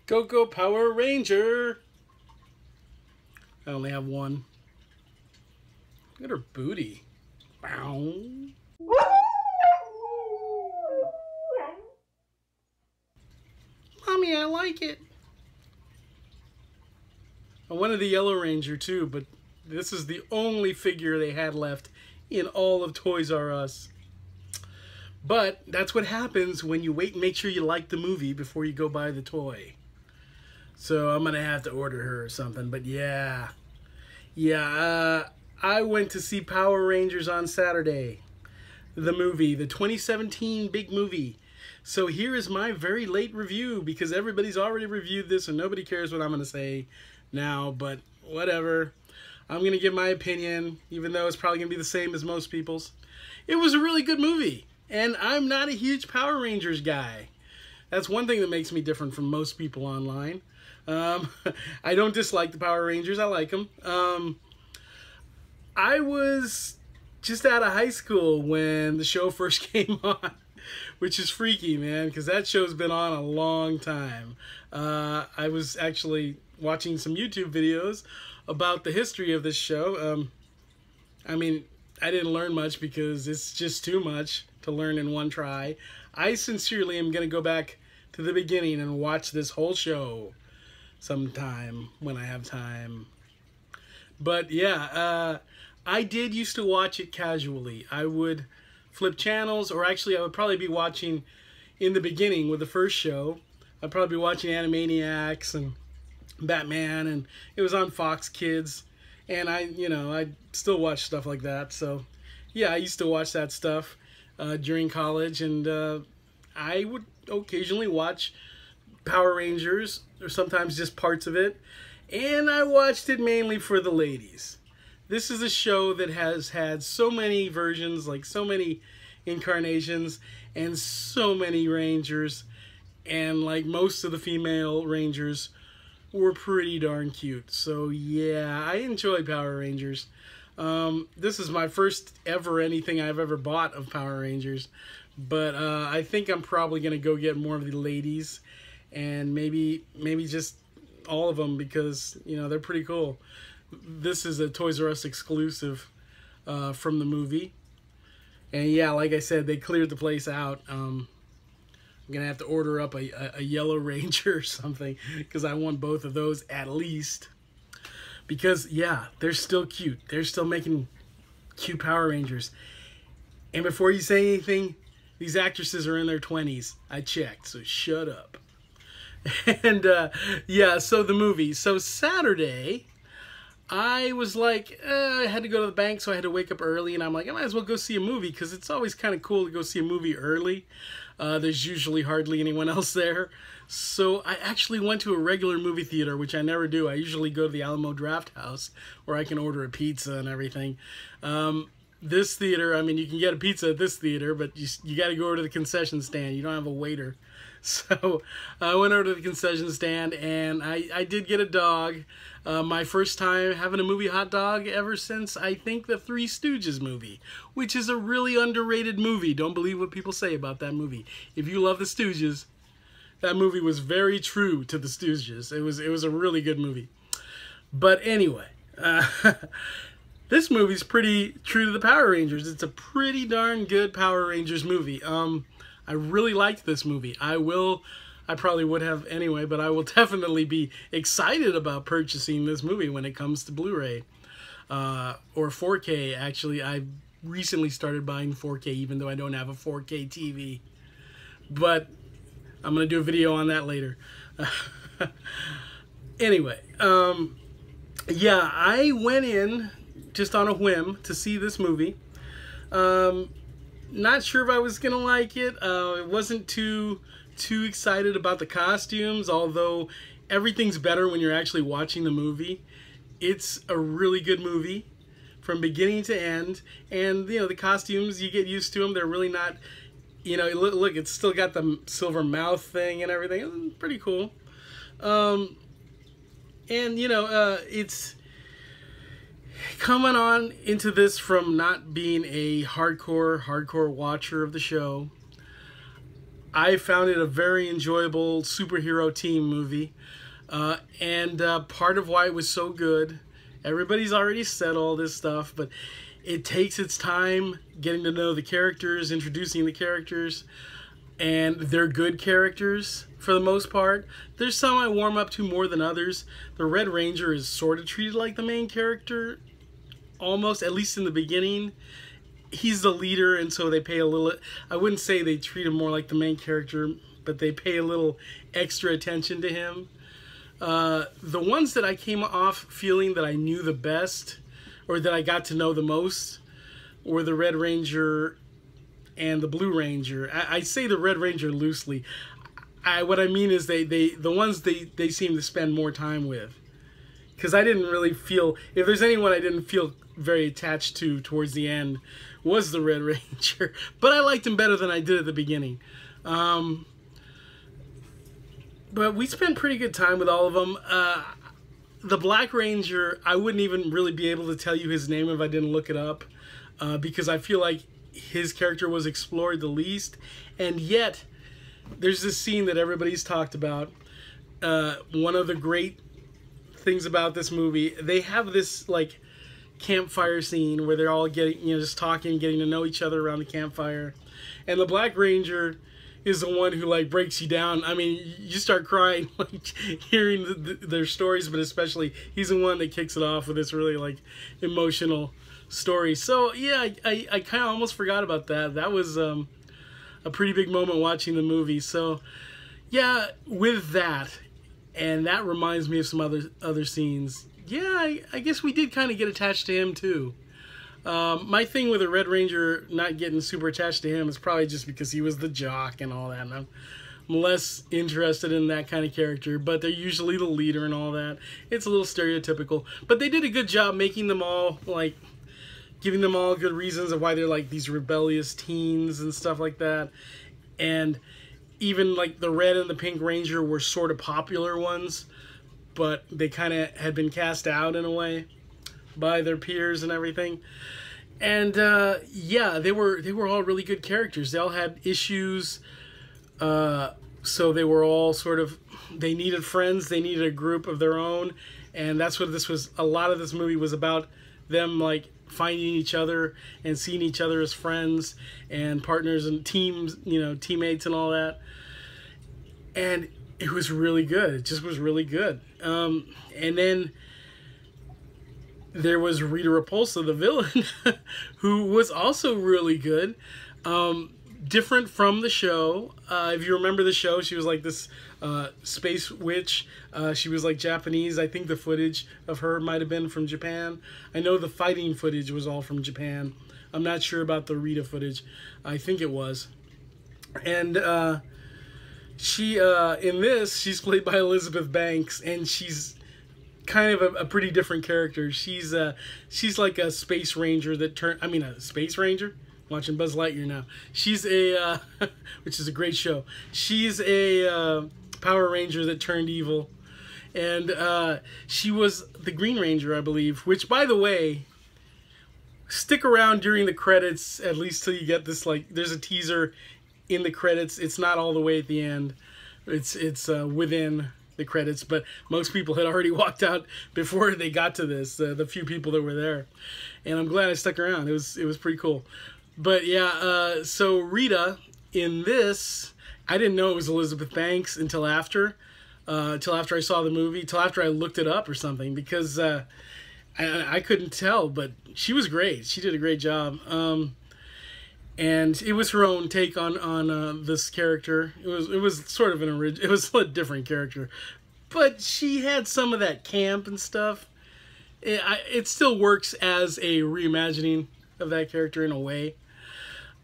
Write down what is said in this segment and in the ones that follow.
Go, go, Power Ranger! I only have one. Look at her booty. Bow. Mommy, I like it. I wanted the Yellow Ranger too, but this is the only figure they had left in all of Toys R Us. But that's what happens when you wait and make sure you like the movie before you go buy the toy. So I'm going to have to order her or something. But yeah. I went to see Power Rangers on Saturday. The movie, the 2017 big movie. So here is my very late review, because everybody's already reviewed this and nobody cares what I'm going to say now. But whatever. I'm going to give my opinion, even though it's probably going to be the same as most people's. It was a really good movie. And I'm not a huge Power Rangers guy. That's one thing that makes me different from most people online. I don't dislike the Power Rangers. I like them. I was just out of high school when the show first came on, which is freaky, man, because that show's been on a long time. I was actually watching some YouTube videos about the history of this show. I mean, I didn't learn much because it's just too much to learn in one try. I sincerely am going to go back to the beginning and watch this whole show sometime when I have time. But yeah, I did used to watch it casually. I would flip channels, or actually I would probably be watching in the beginning with the first show. I'd probably be watching Animaniacs and Batman, and it was on Fox Kids. And I still watch stuff like that. So yeah, I used to watch that stuff during college, and I would occasionally watch Power Rangers, or sometimes just parts of it. And I watched it mainly for the ladies. This is a show that has had so many versions, like so many incarnations, and so many Rangers. And like most of the female Rangers were pretty darn cute. So yeah, I enjoy Power Rangers. This is my first ever anything I've ever bought of Power Rangers. But I think I'm probably going to go get more of the ladies. And maybe just all of them, because, they're pretty cool. This is a Toys R Us exclusive from the movie. And yeah, like I said, they cleared the place out. I'm going to have to order up a Yellow Ranger or something, because I want both of those at least. Because, yeah, they're still cute. They're still making cute Power Rangers. And before you say anything, these actresses are in their 20s. I checked, so shut up. And, yeah, so the movie. So Saturday, I was like, I had to go to the bank, so I had to wake up early. And I'm like, I might as well go see a movie, because it's always kind of cool to go see a movie early. There's usually hardly anyone else there. So I actually went to a regular movie theater, which I never do. I usually go to the Alamo Draft House, where I can order a pizza and everything. This theater, I mean, you can get a pizza at this theater, but you got to go over to the concession stand. You don't have a waiter. So I went over to the concession stand, and I did get a dog. My first time having a movie hot dog ever since, I think, the Three Stooges movie, which is a really underrated movie. Don't believe what people say about that movie. If you love the Stooges, that movie was very true to the Stooges. It was a really good movie. But anyway, this movie's pretty true to the Power Rangers. It's a pretty darn good Power Rangers movie. I really liked this movie. I probably would have anyway, but I will definitely be excited about purchasing this movie when it comes to Blu-ray. Or 4K, actually. I recently started buying 4K, even though I don't have a 4K TV. But I'm going to do a video on that later. Anyway, yeah, I went in just on a whim to see this movie. Not sure if I was going to like it. I wasn't too excited about the costumes, although everything's better when you're actually watching the movie. It's a really good movie from beginning to end. And, the costumes, you get used to them. They're really not... look, it's still got the silver mouth thing and everything. It's pretty cool. It's coming on into this from not being a hardcore watcher of the show. I found it a very enjoyable superhero team movie. And part of why it was so good, everybody's already said all this stuff, but it takes its time getting to know the characters, introducing the characters, and they're good characters for the most part. There's some I warm up to more than others. The Red Ranger is sort of treated like the main character, almost, at least in the beginning. He's the leader, and so they pay a little, I wouldn't say they treat him more like the main character, but they pay a little extra attention to him. The ones that I came off feeling that I knew the best, or that I got to know the most, were the Red Ranger and the Blue Ranger. I say the Red Ranger loosely. What I mean is the ones they seem to spend more time with. Because I didn't really feel, if there's anyone I didn't feel very attached to towards the end, was the Red Ranger. But I liked him better than I did at the beginning. But we spent pretty good time with all of them. The Black Ranger, I wouldn't even really be able to tell you his name if I didn't look it up. Because I feel like his character was explored the least. And yet, there's this scene that everybody's talked about. One of the great things about this movie, they have this, like, campfire scene where they're all getting, just talking, getting to know each other around the campfire. And the Black Ranger is the one who, like, breaks you down. I mean, you start crying, like, hearing their stories, but especially he's the one that kicks it off with this really, like, emotional story. So, yeah, I kind of almost forgot about that. That was a pretty big moment watching the movie. So, yeah, with that, and that reminds me of some other scenes. Yeah, I guess we did kind of get attached to him, too. My thing with the Red Ranger not getting super attached to him is probably just because he was the jock and all that. And I'm less interested in that kind of character, but they're usually the leader and all that. It's a little stereotypical. But they did a good job making them all, like, giving them all good reasons of why they're, like, these rebellious teens and stuff like that. And even, like, the Red and the Pink Ranger were sort of popular ones, but they kind of had been cast out in a way by their peers and everything. And yeah, they were all really good characters. They all had issues, so they were all sort of, they needed friends, they needed a group of their own, and that's what this was. A lot of this movie was about them, like, finding each other and seeing each other as friends and partners and teams, teammates and all that. And it was really good. It just was really good. And then there was Rita Repulsa, the villain, who was also really good. Different from the show. If you remember the show, she was like this space witch. She was like Japanese. I think the footage of her might have been from Japan. I know the fighting footage was all from Japan. I'm not sure about the Rita footage. I think it was. And she, in this, she's played by Elizabeth Banks, and she's kind of a pretty different character. She's like a space ranger that a space ranger? Watching Buzz Lightyear now. She's a, which is a great show. She's a Power Ranger that turned evil. And she was the Green Ranger, I believe, which, by the way, stick around during the credits, at least till you get this, like, there's a teaser in the credits. It's not all the way at the end. It's within the credits, but most people had already walked out before they got to this, the few people that were there. And I'm glad I stuck around. It was pretty cool. But yeah, so Rita in this, I didn't know it was Elizabeth Banks until after I saw the movie, till after I looked it up or something, because I couldn't tell, but she was great. She did a great job. And it was her own take on this character. It was sort of it was a different character, but she had some of that camp and stuff. It still works as a reimagining of that character in a way.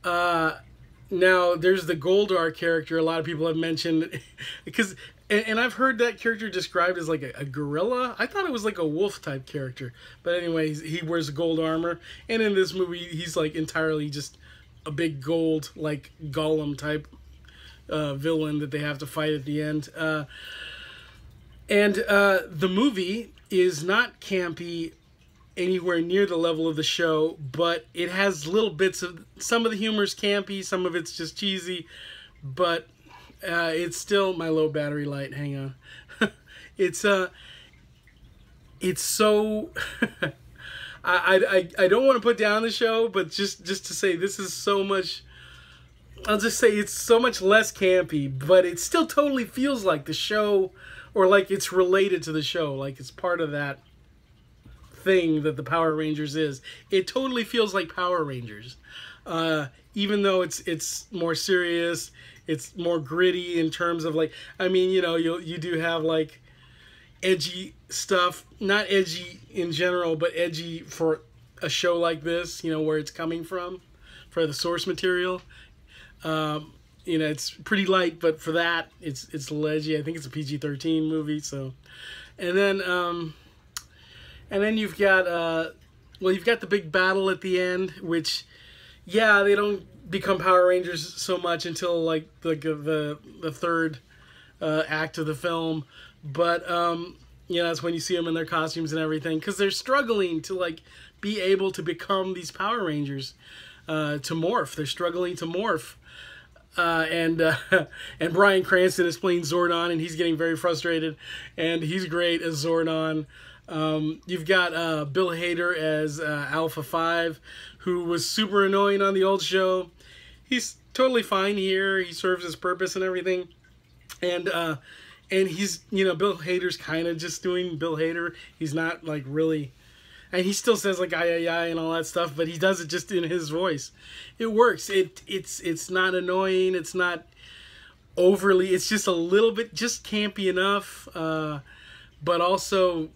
Now there's the Goldar character. A lot of people have mentioned because, and I've heard that character described as like a gorilla. I thought it was like a wolf type character, but anyways, he wears gold armor, and in this movie he's like entirely just a big gold, like Gollum type villain that they have to fight at the end. And the movie is not campy anywhere near the level of the show, but it has little bits of, some of the humor's campy, some of it's just cheesy, but It's still my low battery light. Hang on. it's it's so. I don't want to put down the show, but just to say this is so much. I'll just say it's so much less campy, but it still totally feels like the show, or like it's related to the show, like it's part of that thing that the Power Rangers is. It totally feels like Power Rangers, even though it's more serious, it's more gritty in terms of like, I mean, you know, you do have like edgy stuff, not edgy in general, but edgy for a show like this, you know, where it's coming from, for the source material. You know, it's pretty light, but for that, it's edgy. I think it's a PG-13 movie. So, and then you've got well, you've got the big battle at the end, which, yeah, they don't become Power Rangers so much until like the third act of the film, but you know, that's when you see them in their costumes and everything, because they're struggling to like be able to become these Power Rangers, to morph. They're struggling to morph. And Bryan Cranston is playing Zordon, and he's getting very frustrated, and he's great as Zordon. You've got Bill Hader as Alpha 5, who was super annoying on the old show. He's totally fine here. He serves his purpose and everything. And he's, you know, Bill Hader's kind of just doing Bill Hader. He's not like really... And he still says like "ay, ay, ay" and all that stuff, but he does it just in his voice. It works. It's not annoying. It's not overly. It's just a little bit just campy enough, but also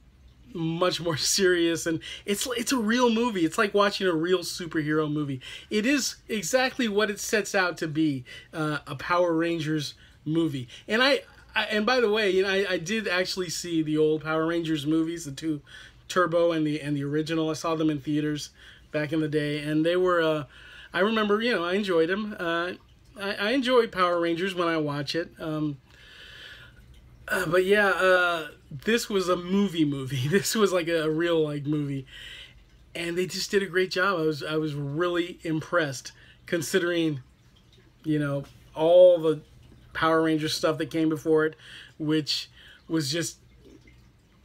much more serious. And it's a real movie. It's like watching a real superhero movie. It is exactly what it sets out to be, a Power Rangers movie. And and by the way, you know, I did actually see the old Power Rangers movies, the two. Turbo and the original. I saw them in theaters back in the day, and they were I remember, you know, I enjoyed them. I enjoy Power Rangers when I watch it, but yeah, this was a movie. This was like a real like movie, and they just did a great job. I was really impressed, considering, you know, all the Power Rangers stuff that came before it, which was just,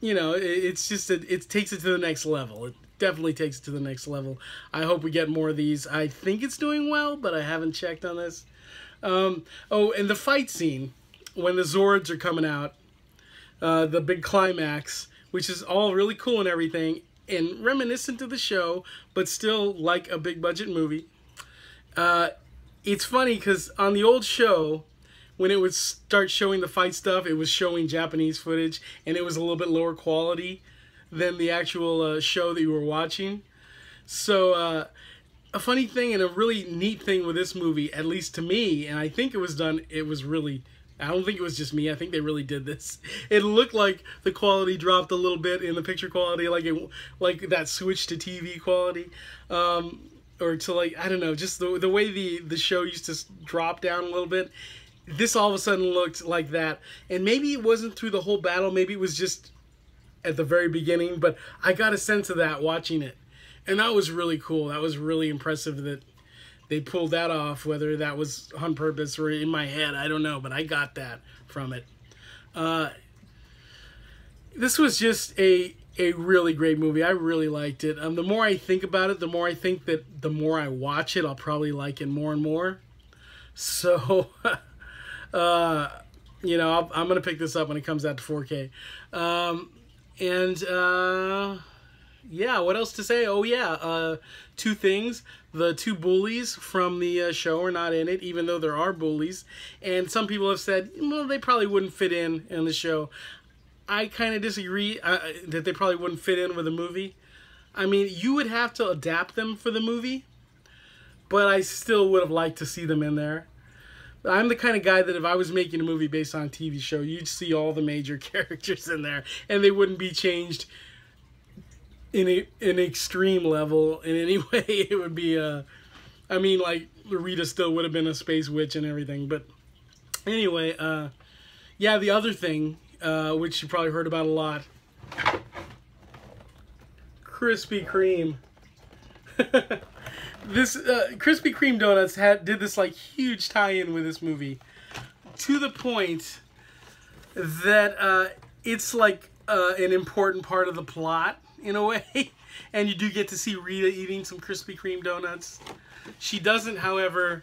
you know, it's just it takes it to the next level. It definitely takes it to the next level. I hope we get more of these. I think it's doing well, but I haven't checked on this. Oh, and the fight scene when the Zords are coming out, the big climax, which is all really cool and everything, and reminiscent of the show, but still like a big budget movie. It's funny because on the old show, when it would start showing the fight stuff, it was showing Japanese footage, and it was a little bit lower quality than the actual show that you were watching. So, a funny thing and a really neat thing with this movie, at least to me, and I think it was really, I don't think it was just me, I think they really did this. It looked like the quality dropped a little bit in the picture quality, like that switch to TV quality. Or to like, I don't know, just the way the show used to drop down a little bit. This all of a sudden looked like that, and maybe it wasn't through the whole battle, maybe it was just at the very beginning, but I got a sense of that watching it, and that was really cool. That was really impressive that they pulled that off, whether that was on purpose or in my head, I don't know, but I got that from it. This was just a really great movie. I really liked it. The more I think about it, the more I think that the more I watch it, I'll probably like it more and more. So... you know, I'm going to pick this up when it comes out to 4K. Yeah, what else to say? Oh, yeah, two things. The two bullies from the show are not in it, even though there are bullies. And some people have said, well, they probably wouldn't fit in the show. I kind of disagree that they probably wouldn't fit in with the movie. I mean, you would have to adapt them for the movie, but I still would have liked to see them in there. I'm the kind of guy that if I was making a movie based on a TV show, you'd see all the major characters in there, and they wouldn't be changed in an extreme level in any way. It would be, I mean, like, Rita still would have been a space witch and everything. But anyway, yeah, the other thing, which you probably heard about a lot, Krispy Kreme. This Krispy Kreme Donuts did this like huge tie-in with this movie. to the point that it's like an important part of the plot in a way. And you do get to see Rita eating some Krispy Kreme donuts. She doesn't, however,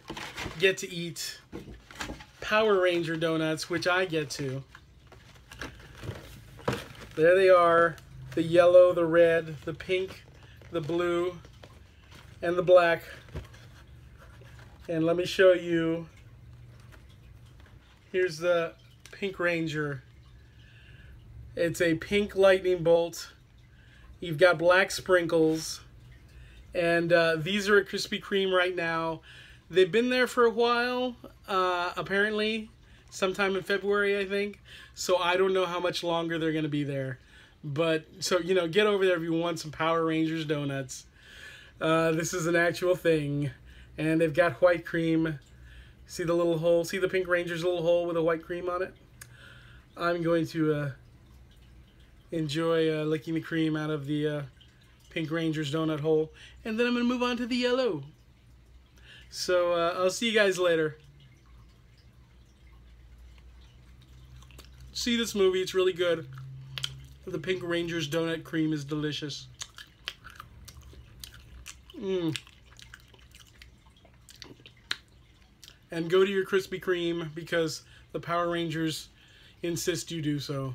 get to eat Power Ranger donuts, which I get to. There they are. The yellow, the red, the pink, the blue, and the black. And let me show you. Here's the Pink Ranger. It's a pink lightning bolt. You've got black sprinkles. And these are at Krispy Kreme right now. They've been there for a while, apparently. Sometime in February, I think. So I don't know how much longer they're going to be there. But, so, you know, get over there if you want some Power Rangers donuts. This is an actual thing. And they've got white cream. See the little hole? See the Pink Ranger's little hole with a white cream on it? I'm going to enjoy licking the cream out of the Pink Ranger's donut hole. And then I'm going to move on to the yellow. So I'll see you guys later. See this movie. It's really good. The Pink Ranger's donut cream is delicious. And go to your Krispy Kreme because the Power Rangers insist you do so.